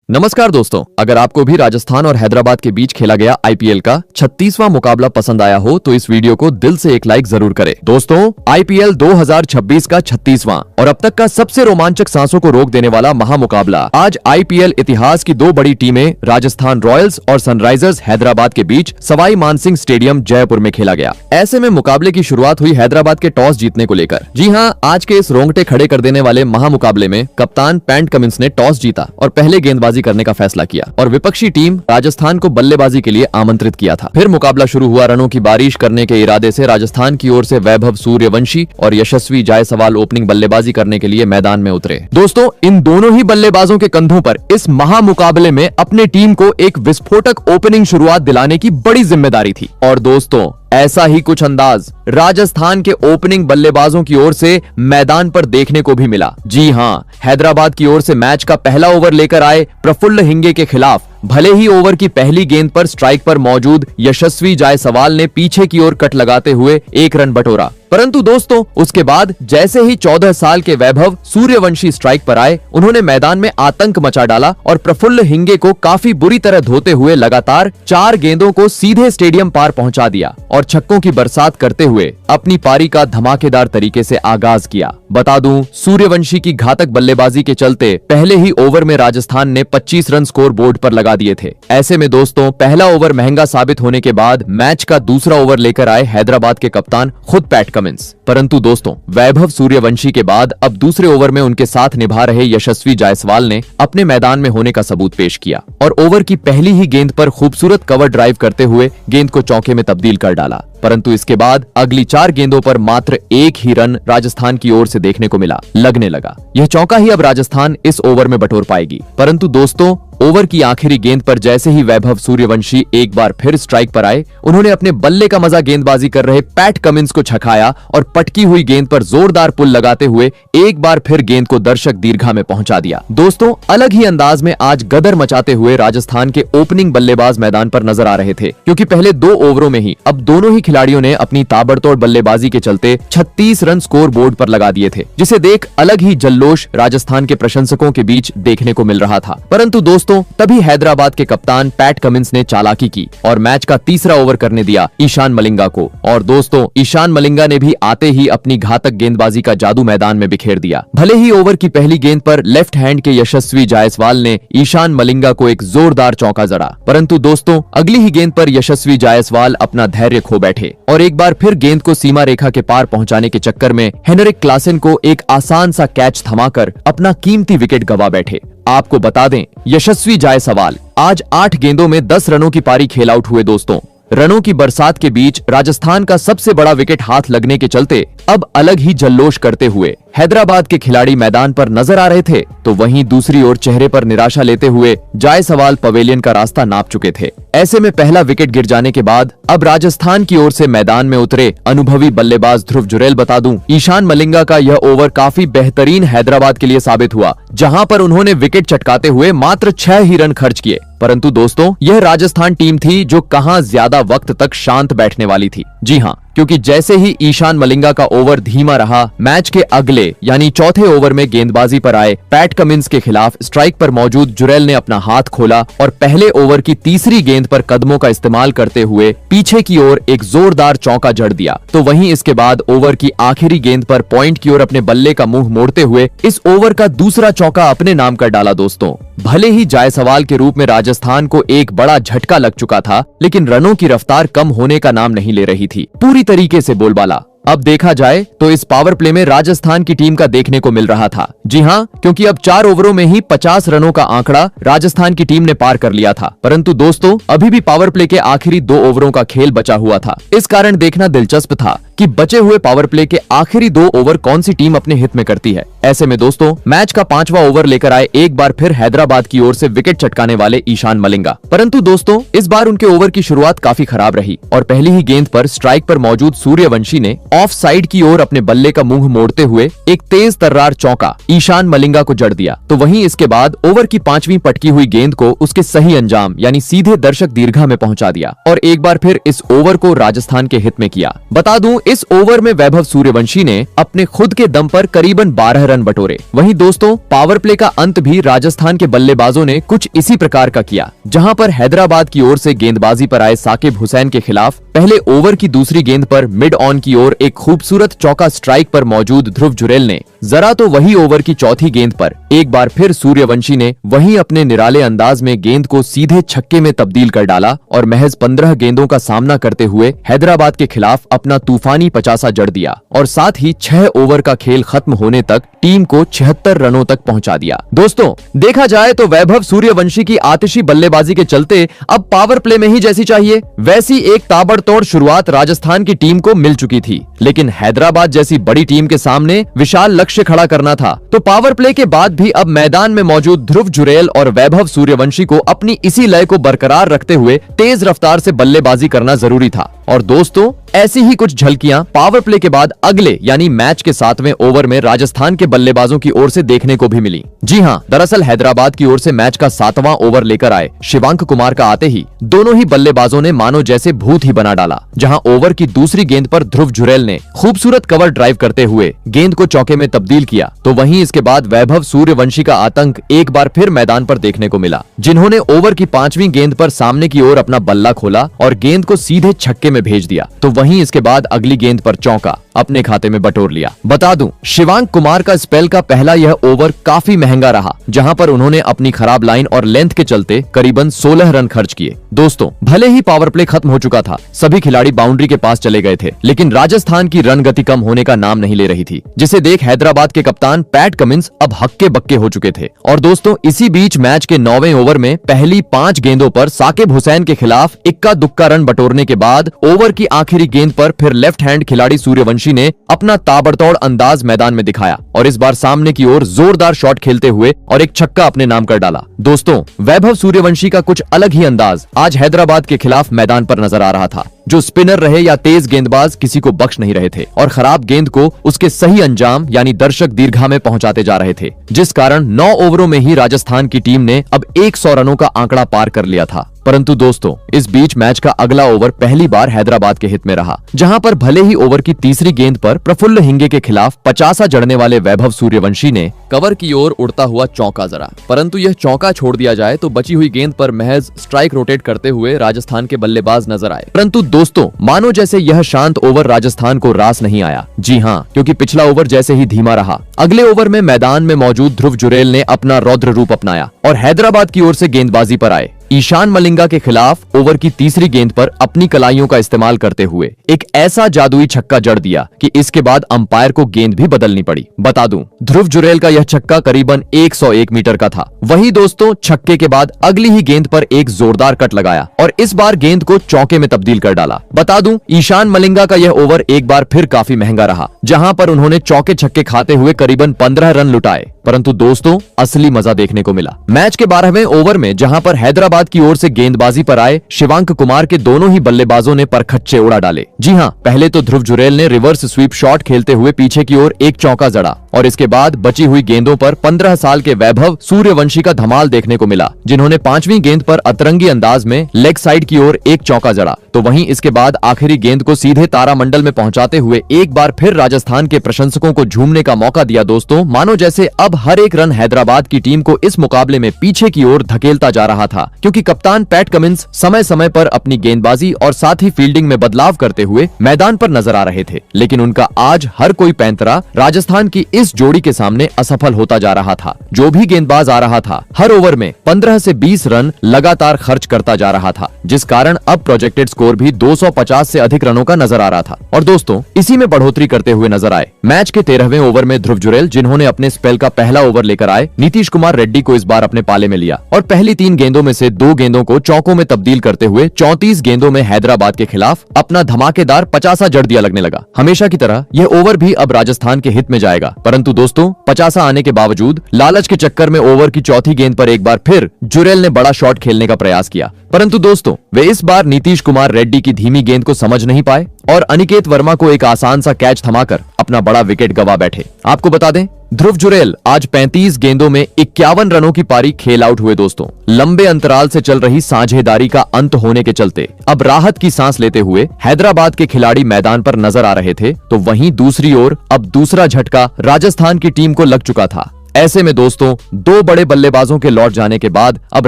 नमस्कार दोस्तों, अगर आपको भी राजस्थान और हैदराबाद के बीच खेला गया आईपीएल का 36वां मुकाबला पसंद आया हो तो इस वीडियो को दिल से एक लाइक जरूर करें। दोस्तों, आईपीएल 2026 का 36वां और अब तक का सबसे रोमांचक सांसों को रोक देने वाला महामुकाबला आज आईपीएल इतिहास की दो बड़ी टीमें राजस्थान रॉयल्स और सनराइजर्स हैदराबाद के बीच सवाई मानसिंह स्टेडियम जयपुर में खेला गया। ऐसे में मुकाबले की शुरुआत हुई हैदराबाद के टॉस जीतने को लेकर। जी हाँ, आज के इस रोंगटे खड़े कर देने वाले महामुकाबले में कप्तान पैट कमिंस ने टॉस जीता और पहले गेंदबाजी करने का फैसला किया और विपक्षी टीम राजस्थान को बल्लेबाजी के लिए आमंत्रित किया था। फिर मुकाबला शुरू हुआ। रनों की बारिश करने के इरादे से राजस्थान की ओर से वैभव सूर्यवंशी और यशस्वी जायसवाल ओपनिंग बल्लेबाजी करने के लिए मैदान में उतरे। दोस्तों, इन दोनों ही बल्लेबाजों के कंधों पर इस महामुकाबले में अपने टीम को एक विस्फोटक ओपनिंग शुरुआत दिलाने की बड़ी जिम्मेदारी थी। और दोस्तों, ऐसा ही कुछ अंदाज राजस्थान के ओपनिंग बल्लेबाजों की ओर से मैदान पर देखने को भी मिला। जी हां, हैदराबाद की ओर से मैच का पहला ओवर लेकर आए प्रफुल्ल हिंगे के खिलाफ भले ही ओवर की पहली गेंद पर स्ट्राइक पर मौजूद यशस्वी जायसवाल ने पीछे की ओर कट लगाते हुए 1 रन बटोरा, परंतु दोस्तों उसके बाद जैसे ही 14 साल के वैभव सूर्यवंशी स्ट्राइक पर आए, उन्होंने मैदान में आतंक मचा डाला और प्रफुल्ल हिंगे को काफी बुरी तरह धोते हुए लगातार 4 गेंदों को सीधे स्टेडियम पार पहुंचा दिया और छक्कों की बरसात करते हुए अपनी पारी का धमाकेदार तरीके से आगाज किया। बता दूं, सूर्यवंशी की घातक बल्लेबाजी के चलते पहले ही ओवर में राजस्थान ने 25 रन स्कोर बोर्ड पर लगा दिए थे। ऐसे में दोस्तों, पहला ओवर महंगा साबित होने के बाद मैच का दूसरा ओवर लेकर आए हैदराबाद के कप्तान खुद पैट कमिंस। परंतु दोस्तों, वैभव सूर्यवंशी के बाद अब दूसरे ओवर में उनके साथ निभा रहे यशस्वी जायसवाल ने अपने मैदान में होने का सबूत पेश किया और ओवर की पहली ही गेंद पर खूबसूरत कवर ड्राइव करते हुए गेंद को चौके में तब्दील कर डाला। परंतु इसके बाद अगली 4 गेंदों पर मात्र 1 ही रन राजस्थान की ओर से देखने को मिला। लगने लगा यह चौका ही अब राजस्थान इस ओवर में बटोर पाएगी। परंतु दोस्तों, ओवर की आखिरी गेंद पर जैसे ही वैभव सूर्यवंशी एक बार फिर स्ट्राइक पर आए, उन्होंने अपने बल्ले का मजा गेंदबाजी कर रहे पैट कमिंस को छकाया और पटकी हुई गेंद पर जोरदार पुल लगाते हुए एक बार फिर गेंद को दर्शक दीर्घा में पहुंचा दिया। दोस्तों, अलग ही अंदाज में आज गदर मचाते हुए राजस्थान के ओपनिंग बल्लेबाज मैदान पर नजर आ रहे थे, क्योंकि पहले 2 ओवरों में ही अब दोनों ही खिलाड़ियों ने अपनी ताबड़तोड़ बल्लेबाजी के चलते 36 रन स्कोर बोर्ड पर लगा दिए थे, जिसे देख अलग ही जल्लोश राजस्थान के प्रशंसकों के बीच देखने को मिल रहा था। परंतु दोस्तों, तभी हैदराबाद के कप्तान पैट कमिंस ने चालाकी की और मैच का तीसरा ओवर करने दिया ईशान मलिंगा को। और दोस्तों, ईशान मलिंगा ने भी आते ही अपनी घातक गेंदबाजी का जादू मैदान में बिखेर दिया। भले ही ओवर की पहली गेंद पर लेफ्ट हैंड के यशस्वी जायसवाल ने ईशान मलिंगा को एक जोरदार चौका जड़ा, परंतु दोस्तों अगली ही गेंद पर यशस्वी जायसवाल अपना धैर्य खो बैठे और एक बार फिर गेंद को सीमा रेखा के पार पहुंचाने के चक्कर में हेनरिक क्लासेन को एक आसान सा कैच थमाकर अपना कीमती विकेट गंवा बैठे। आपको बता दें, यशस्वी जायसवाल आज 8 गेंदों में 10 रनों की पारी खेल आउट हुए। दोस्तों, रनों की बरसात के बीच राजस्थान का सबसे बड़ा विकेट हाथ लगने के चलते अब अलग ही जल्लोश करते हुए हैदराबाद के खिलाड़ी मैदान पर नजर आ रहे थे, तो वहीं दूसरी ओर चेहरे पर निराशा लेते हुए जायसवाल पवेलियन का रास्ता नाप चुके थे। ऐसे में पहला विकेट गिर जाने के बाद अब राजस्थान की ओर से मैदान में उतरे अनुभवी बल्लेबाज ध्रुव जुरैल। बता दूं, ईशान मलिंगा का यह ओवर काफी बेहतरीन हैदराबाद के लिए साबित हुआ, जहां पर उन्होंने विकेट चटकाते हुए मात्र 6 ही रन खर्च किए। परंतु दोस्तों, यह राजस्थान टीम थी जो कहां ज्यादा वक्त तक शांत बैठने वाली थी। जी हां, क्योंकि जैसे ही ईशान मलिंगा का ओवर धीमा रहा, मैच के अगले यानी चौथे ओवर में गेंदबाजी पर आए पैट कमिंस के खिलाफ स्ट्राइक पर मौजूद जुरैल ने अपना हाथ खोला और पहले ओवर की तीसरी गेंद पर कदमों का इस्तेमाल करते हुए पीछे की ओर एक जोरदार चौका जड़ दिया। तो वहीं इसके बाद ओवर की आखिरी गेंद पर पॉइंट की ओर अपने बल्ले का मुंह मोड़ते हुए इस ओवर का दूसरा चौका अपने नाम कर डाला। दोस्तों, भले ही जायसवाल के रूप में राजस्थान को एक बड़ा झटका लग चुका था, लेकिन रनों की रफ्तार कम होने का नाम नहीं ले रही थी। पूरी तरीके से बोलबाला अब देखा जाए तो इस पावर प्ले में राजस्थान की टीम का देखने को मिल रहा था। जी हां, क्योंकि अब 4 ओवरों में ही 50 रनों का आंकड़ा राजस्थान की टीम ने पार कर लिया था। परंतु दोस्तों, अभी भी पावर प्ले के आखिरी 2 ओवरों का खेल बचा हुआ था। इस कारण देखना दिलचस्प था कि बचे हुए पावर प्ले के आखिरी 2 ओवर कौन सी टीम अपने हित में करती है। ऐसे में दोस्तों, मैच का 5वां ओवर लेकर आए एक बार फिर हैदराबाद की ओर से विकेट चटकाने वाले ईशान मलिंगा। परंतु दोस्तों, इस बार उनके ओवर की शुरुआत काफी खराब रही और पहली ही गेंद पर स्ट्राइक पर मौजूद सूर्यवंशी ने ऑफ साइड की ओर अपने बल्ले का मुंह मोड़ते हुए एक तेज तर्रार चौका ईशान मलिंगा को जड़ दिया। तो वहीं इसके बाद ओवर की 5वीं पटकी हुई गेंद को उसके सही अंजाम यानी सीधे दर्शक दीर्घा में पहुंचा दिया और एक बार फिर इस ओवर को राजस्थान के हित में किया। बता दूं, इस ओवर में वैभव सूर्यवंशी ने अपने खुद के दम पर करीबन 12 रन बटोरे। वहीं दोस्तों पावर प्ले का अंत भी राजस्थान के बल्लेबाजों ने कुछ इसी प्रकार का किया, जहां पर हैदराबाद की ओर से गेंदबाजी पर आए साकिब हुसैन के खिलाफ पहले ओवर की दूसरी गेंद पर मिड ऑन की ओर एक खूबसूरत चौका स्ट्राइक पर मौजूद ध्रुव जुरैल ने जरा तो वही ओवर की चौथी गेंद पर एक बार फिर सूर्यवंशी ने वहीं अपने निराले अंदाज में गेंद को सीधे छक्के में तब्दील कर डाला और महज 15 गेंदों का सामना करते हुए हैदराबाद के खिलाफ अपना तूफानी 50 जड़ दिया और साथ ही 6 ओवर का खेल खत्म होने तक टीम को 76 रनों तक पहुंचा दिया। दोस्तों देखा जाए तो वैभव सूर्यवंशी की आतिशी बल्लेबाजी के चलते अब पावर प्ले में ही जैसी चाहिए वैसी एक ताबड़तोड़ शुरुआत राजस्थान की टीम को मिल चुकी थी, लेकिन हैदराबाद जैसी बड़ी टीम के सामने विशाल लक्ष्य खड़ा करना था तो पावर प्ले के बाद भी अब मैदान में मौजूद ध्रुव जुरैल और वैभव सूर्यवंशी को अपनी इसी लय को बरकरार रखते हुए तेज रफ्तार से बल्लेबाजी करना जरूरी था। और दोस्तों ऐसी ही कुछ झलकियां पावर प्ले के बाद अगले यानी मैच के 7वें ओवर में राजस्थान के बल्लेबाजों की ओर से देखने को भी मिली। जी हां, दरअसल हैदराबाद की ओर से मैच का 7वां ओवर लेकर आए शिवांक कुमार का आते ही दोनों ही बल्लेबाजों ने मानो जैसे भूत ही बना डाला, जहां ओवर की दूसरी गेंद पर ध्रुव जुरैल ने खूबसूरत कवर ड्राइव करते हुए गेंद को चौके में तब्दील किया तो वहीं इसके बाद वैभव सूर्यवंशी का आतंक एक बार फिर मैदान पर देखने को मिला, जिन्होंने ओवर की 5वीं गेंद पर सामने की ओर अपना बल्ला खोला और गेंद को सीधे छक्के में भेज दिया तो वहीं इसके बाद अगली गेंद पर चौका अपने खाते में बटोर लिया। बता दूं शिवांक कुमार का स्पेल का पहला यह ओवर काफी महंगा रहा, जहां पर उन्होंने अपनी खराब लाइन और लेंथ के चलते करीबन 16 रन खर्च किए। दोस्तों भले ही पावर प्ले खत्म हो चुका था, सभी खिलाड़ी बाउंड्री के पास चले गए थे, लेकिन राजस्थान की रन गति कम होने का नाम नहीं ले रही थी, जिसे देख हैदराबाद के कप्तान पैट कमिंस अब हक्के बक्के हो चुके थे। और दोस्तों इसी बीच मैच के 9वें ओवर में पहली 5 गेंदों पर साकिब हुसैन के खिलाफ इक्का दुक्का रन बटोरने के बाद ओवर की आखिरी गेंद पर फिर लेफ्ट हैंड खिलाड़ी सूर्यवंशी ने अपना ताबड़तोड़ अंदाज मैदान में दिखाया और इस बार सामने की ओर जोरदार शॉट खेलते हुए और एक छक्का अपने नाम कर डाला। दोस्तों वैभव सूर्यवंशी का कुछ अलग ही अंदाज आज हैदराबाद के खिलाफ मैदान पर नजर आ रहा था। जो स्पिनर रहे या तेज गेंदबाज किसी को बख्श नहीं रहे थे और खराब गेंद को उसके सही अंजाम यानी दर्शक दीर्घा में पहुंचाते जा रहे थे, जिस कारण 9 ओवरों में ही राजस्थान की टीम ने अब 100 रनों का आंकड़ा पार कर लिया था। परंतु दोस्तों इस बीच मैच का अगला ओवर पहली बार हैदराबाद के हित में रहा, जहां पर भले ही ओवर की तीसरी गेंद पर प्रफुल्ल हिंगे के खिलाफ 50 जड़ने वाले वैभव सूर्यवंशी ने कवर की ओर उड़ता हुआ चौका जरा, परंतु यह चौका छोड़ दिया जाए तो बची हुई गेंद पर महज स्ट्राइक रोटेट करते हुए राजस्थान के बल्लेबाज नजर आए। परंतु दोस्तों मानो जैसे यह शांत ओवर राजस्थान को रास नहीं आया। जी हां, क्योंकि पिछला ओवर जैसे ही धीमा रहा, अगले ओवर में मैदान में मौजूद ध्रुव जुरैल ने अपना रौद्र रूप अपनाया और हैदराबाद की ओर से गेंदबाजी पर आए। ईशान मलिंगा के खिलाफ ओवर की तीसरी गेंद पर अपनी कलाइयों का इस्तेमाल करते हुए एक ऐसा जादुई छक्का जड़ दिया कि इसके बाद अंपायर को गेंद भी बदलनी पड़ी। बता दूं ध्रुव जुरैल का यह छक्का करीबन 101 मीटर का था। वही दोस्तों छक्के के बाद अगली ही गेंद पर एक जोरदार कट लगाया और इस बार गेंद को चौके में तब्दील कर डाला। बता दूं ईशान मलिंगा का यह ओवर एक बार फिर काफी महंगा रहा, जहां पर उन्होंने चौके छक्के खाते हुए करीबन 15 रन लुटाए। परंतु दोस्तों असली मजा देखने को मिला मैच के 12वें ओवर में, जहां पर हैदराबाद की ओर से गेंदबाजी पर आए शिवांक कुमार के दोनों ही बल्लेबाजों ने परखच्चे उड़ा डाले। जी हां, पहले तो ध्रुव जुरैल ने रिवर्स स्वीप शॉट खेलते हुए पीछे की ओर एक चौका जड़ा और इसके बाद बची हुई गेंदों पर 15 साल के वैभव सूर्यवंशी का धमाल देखने को मिला, जिन्होंने 5वीं गेंद पर अतरंगी अंदाज में लेग साइड की ओर एक चौका जड़ा तो वहीं इसके बाद आखिरी गेंद को सीधे तारामंडल में पहुंचाते हुए एक बार फिर राजस्थान के प्रशंसकों को झूमने का मौका दिया। दोस्तों मानो जैसे अब हर एक रन हैदराबाद की टीम को इस मुकाबले में पीछे की ओर धकेलता जा रहा था, क्योंकि कप्तान पैट कमिंस समय समय पर अपनी गेंदबाजी और साथ ही फील्डिंग में बदलाव करते हुए मैदान पर नजर आ रहे थे, लेकिन उनका आज हर कोई पैंतरा राजस्थान की इस जोड़ी के सामने असफल होता जा रहा था। जो भी गेंदबाज आ रहा था हर ओवर में 15 से 20 रन लगातार खर्च करता जा रहा था, जिस कारण अब प्रोजेक्टेड स्कोर भी 250 से अधिक रनों का नजर आ रहा था। और दोस्तों इसी में बढ़ोतरी करते हुए नजर आए मैच के 13वें ओवर में ध्रुव जुरैल, जिन्होंने अपने स्पेल का पहला ओवर लेकर आए नीतीश कुमार रेड्डी को इस बार अपने पाले में लिया और पहली 3 गेंदों में से 2 गेंदों को चौकों में तब्दील करते हुए 34 गेंदों में हैदराबाद के खिलाफ अपना धमाकेदार 50 जड़ दिया लगने लगा। हमेशा की तरह यह ओवर भी अब राजस्थान के हित में जाएगा, परंतु दोस्तों 50 आने के बावजूद लालच के चक्कर में ओवर की चौथी गेंद पर एक बार फिर जुरैल ने बड़ा शॉट खेलने का प्रयास किया, परंतु दोस्तों वे इस बार नीतीश कुमार रेड्डी की धीमी गेंद को समझ नहीं पाए और अनिकेत वर्मा को एक आसान सा कैच थमाकर अपना बड़ा विकेट गवा बैठे। आपको बता दें ध्रुव जुरैल आज 35 गेंदों में 51 रनों की पारी खेल आउट हुए दोस्तों। लंबे अंतराल से चल रही साझेदारी का अंत होने के चलते अब राहत की सांस लेते हुए हैदराबाद के खिलाड़ी मैदान पर नजर आ रहे थे, तो वहीं दूसरी ओर अब दूसरा झटका राजस्थान की टीम को लग चुका था। ऐसे में दोस्तों दो बड़े बल्लेबाजों के लौट जाने के बाद अब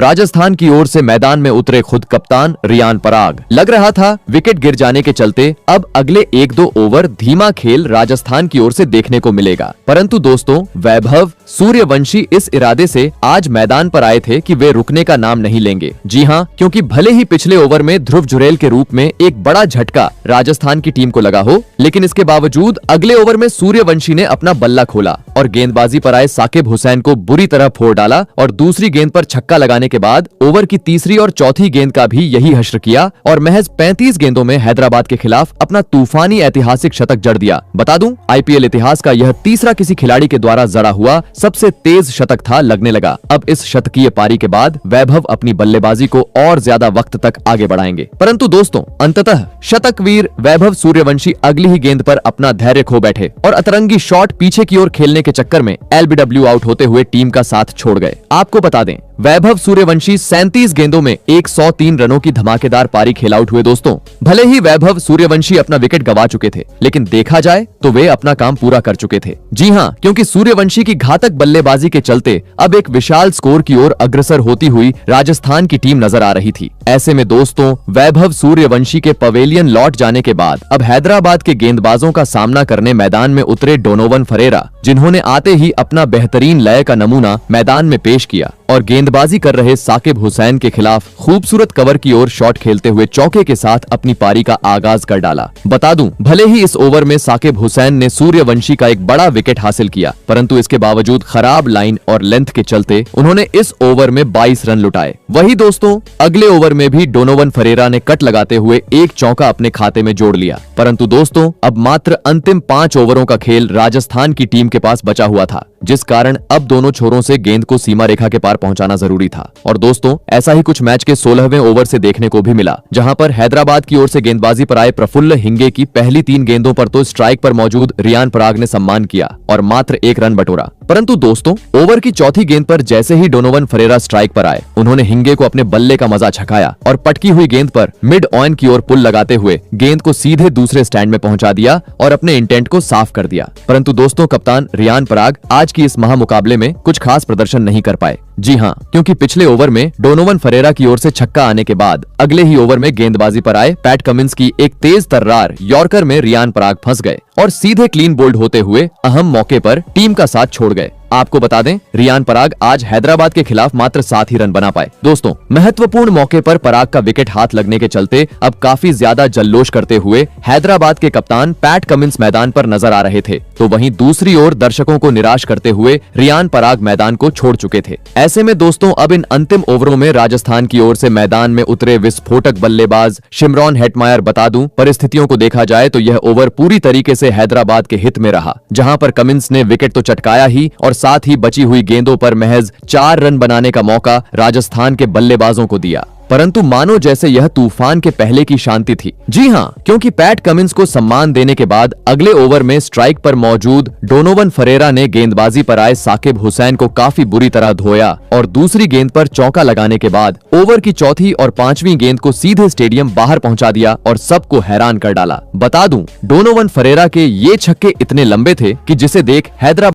राजस्थान की ओर से मैदान में उतरे खुद कप्तान रियान पराग। लग रहा था विकेट गिर जाने के चलते अब अगले 1-2 ओवर धीमा खेल राजस्थान की ओर से देखने को मिलेगा, परंतु दोस्तों वैभव सूर्यवंशी इस इरादे से आज मैदान पर आए थे कि वे रुकने का नाम नहीं लेंगे। जी हाँ, क्योंकि भले ही पिछले ओवर में ध्रुव जुरैल के रूप में एक बड़ा झटका राजस्थान की टीम को लगा हो, लेकिन इसके बावजूद अगले ओवर में सूर्यवंशी ने अपना बल्ला खोला और गेंदबाजी पर आए साकिब हुसैन को बुरी तरह फोड़ डाला और दूसरी गेंद पर छक्का लगाने के बाद ओवर की तीसरी और चौथी गेंद का भी यही हश्र किया और महज 35 गेंदों में हैदराबाद के खिलाफ अपना तूफानी ऐतिहासिक शतक जड़ दिया। बता दूं, आईपीएल इतिहास का यह तीसरा किसी खिलाड़ी के द्वारा जड़ा हुआ सबसे तेज शतक था लगने लगा। अब इस शतकीय पारी के बाद वैभव अपनी बल्लेबाजी को और ज्यादा वक्त तक आगे बढ़ाएंगे, परंतु दोस्तों अंततः शतकवीर वैभव सूर्यवंशी अगली ही गेंद पर अपना धैर्य खो बैठे और अतरंगी शॉट पीछे की ओर खेलने के चक्कर में एलबीडब्ल्यू आउट होते हुए टीम का साथ छोड़ गए। आपको बता दें, वैभव सूर्यवंशी 37 गेंदों में 103 रनों की धमाकेदार पारी खेल आउट हुए दोस्तों। भले ही वैभव सूर्यवंशी अपना विकेट गंवा चुके थे, लेकिन देखा जाए तो वे अपना काम पूरा कर चुके थे। जी हां, क्योंकि सूर्यवंशी की घातक बल्लेबाजी के चलते अब एक विशाल स्कोर की ओर अग्रसर होती हुई राजस्थान की टीम नजर आ रही थी। ऐसे में दोस्तों वैभव सूर्यवंशी के पवेलियन लौट जाने के बाद अब हैदराबाद के गेंदबाजों का सामना करने मैदान में उतरे डोनोवन फरेरा, जिन्होंने आते ही अपना बेहतरीन लय का नमूना मैदान में पेश किया और गेंदबाजी कर रहे साकिब हुसैन के खिलाफ खूबसूरत कवर की ओर शॉट खेलते हुए चौके के साथ अपनी पारी का आगाज कर डाला। बता दूं, भले ही इस ओवर में साकिब हुसैन ने सूर्यवंशी का एक बड़ा विकेट हासिल किया, परंतु इसके बावजूद खराब लाइन और लेंथ के चलते उन्होंने इस ओवर में 22 रन लुटाए। वही दोस्तों अगले ओवर में भी डोनोवन फरेरा ने कट लगाते हुए एक चौका अपने खाते में जोड़ लिया, परंतु दोस्तों अब मात्र अंतिम 5 ओवरों का खेल राजस्थान की टीम के पास बचा हुआ था, जिस कारण अब दोनों छोरों से गेंद को सीमा रेखा के पार पहुंचाना जरूरी था। और दोस्तों ऐसा ही कुछ मैच के 16वें ओवर से देखने को भी मिला, जहां पर हैदराबाद की ओर से गेंदबाजी पर आए प्रफुल्ल हिंगे की पहली 3 गेंदों पर तो स्ट्राइक पर मौजूद रियान पराग ने सम्मान किया और मात्र 1 रन बटोरा, परंतु दोस्तों ओवर की चौथी गेंद पर जैसे ही डोनोवन फरेरा स्ट्राइक पर आए, उन्होंने हिंगे को अपने बल्ले का मजा छकाया और पटकी हुई गेंद पर मिड ऑन की ओर पुल लगाते हुए गेंद को सीधे दूसरे स्टैंड में पहुंचा दिया और अपने इंटेंट को साफ कर दिया। परंतु दोस्तों कप्तान रियान पराग आज की इस महामुकाबले में कुछ खास प्रदर्शन नहीं कर पाए। जी हां, क्योंकि पिछले ओवर में डोनोवन फरेरा की ओर से छक्का आने के बाद अगले ही ओवर में गेंदबाजी पर आए पैट कमिंस की एक तेज तर्रार यॉर्कर में रियान पराग फंस गए और सीधे क्लीन बोल्ड होते हुए अहम मौके पर टीम का साथ छोड़ गए। आपको बता दें, रियान पराग आज हैदराबाद के खिलाफ मात्र 7 ही रन बना पाए। दोस्तों महत्वपूर्ण मौके पर पराग का विकेट हाथ लगने के चलते अब काफी ज्यादा जल्लोष करते हुए हैदराबाद के कप्तान पैट कमिंस मैदान पर नजर आ रहे थे, तो वहीं दूसरी ओर दर्शकों को निराश करते हुए रियान पराग मैदान को छोड़ चुके थे। ऐसे में दोस्तों अब इन अंतिम ओवरों में राजस्थान की ओर से मैदान में उतरे विस्फोटक बल्लेबाज शिमरॉन हेटमायर। बता दूं, परिस्थितियों को देखा जाए तो यह ओवर पूरी तरीके से हैदराबाद के हित में रहा, जहां पर कमिंस ने विकेट तो चटकाया ही और साथ ही बची हुई गेंदों पर महज 4 रन बनाने का मौका राजस्थान के बल्लेबाजों को दिया, परंतु मानो जैसे यह तूफान के पहले की शांति थी। जी हां, क्योंकि पैट कमिंस को सम्मान देने के बाद अगले ओवर में स्ट्राइक पर मौजूद डोनोवन फरेरा ने गेंदबाजी पर आए साकिब हुसैन को काफी बुरी तरह धोया और दूसरी गेंद पर चौका लगाने के बाद ओवर की चौथी और 5वीं गेंद को सीधे स्टेडियम बाहर पहुंचा दिया और सबको हैरान कर डाला। बता दूं, डोनोवन फरेरा के ये छक्के इतने लंबे थे कि जिसे देख हैदराबाद